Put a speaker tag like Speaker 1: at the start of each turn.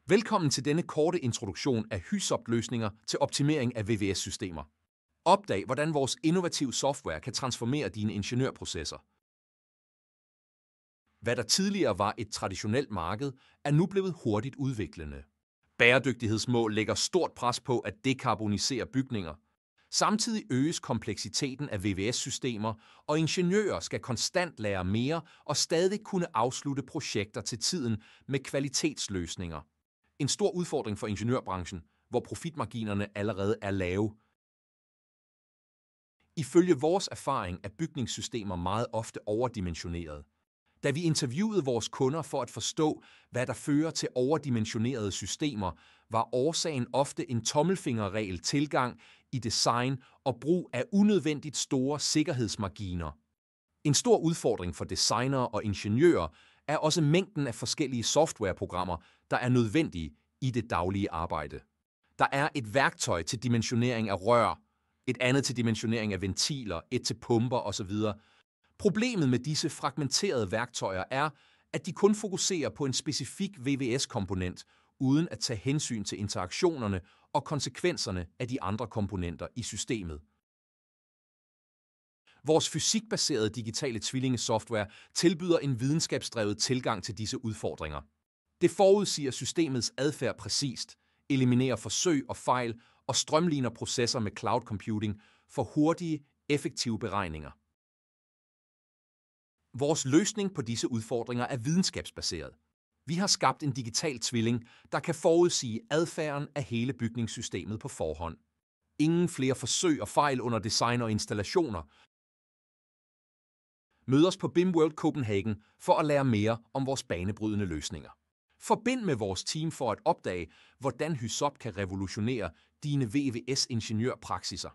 Speaker 1: Velkommen til denne korte introduktion af Hysopt-løsninger til optimering af VVS-systemer. Opdag, hvordan vores innovative software kan transformere dine ingeniørprocesser. Hvad der tidligere var et traditionelt marked, er nu blevet hurtigt udviklende. Bæredygtighedsmål lægger stort pres på at dekarbonisere bygninger. Samtidig øges kompleksiteten af VVS-systemer, og ingeniører skal konstant lære mere og stadig kunne afslutte projekter til tiden med kvalitetsløsninger. En stor udfordring for ingeniørbranchen, hvor profitmarginerne allerede er lave. Ifølge vores erfaring er bygningssystemer meget ofte overdimensionerede. Da vi interviewede vores kunder for at forstå, hvad der fører til overdimensionerede systemer, var årsagen ofte en tommelfingerregel tilgang i design og brug af unødvendigt store sikkerhedsmarginer. En stor udfordring for designere og ingeniører er også mængden af forskellige softwareprogrammer, der er nødvendige i det daglige arbejde. Der er et værktøj til dimensionering af rør, et andet til dimensionering af ventiler, et til pumper osv. Problemet med disse fragmenterede værktøjer er, at de kun fokuserer på en specifik VVS-komponent, uden at tage hensyn til interaktionerne og konsekvenserne af de andre komponenter i systemet. Vores fysikbaserede digitale tvillingesoftware tilbyder en videnskabsdrevet tilgang til disse udfordringer. Det forudsiger systemets adfærd præcist, eliminerer forsøg og fejl og strømliner processer med cloud computing for hurtige, effektive beregninger. Vores løsning på disse udfordringer er videnskabsbaseret. Vi har skabt en digital tvilling, der kan forudsige adfærden af hele bygningssystemet på forhånd. Ingen flere forsøg og fejl under design og installationer. Mød os på BIM World Copenhagen for at lære mere om vores banebrydende løsninger. Forbind med vores team for at opdage, hvordan Hysopt kan revolutionere dine VVS-ingeniørpraksiser.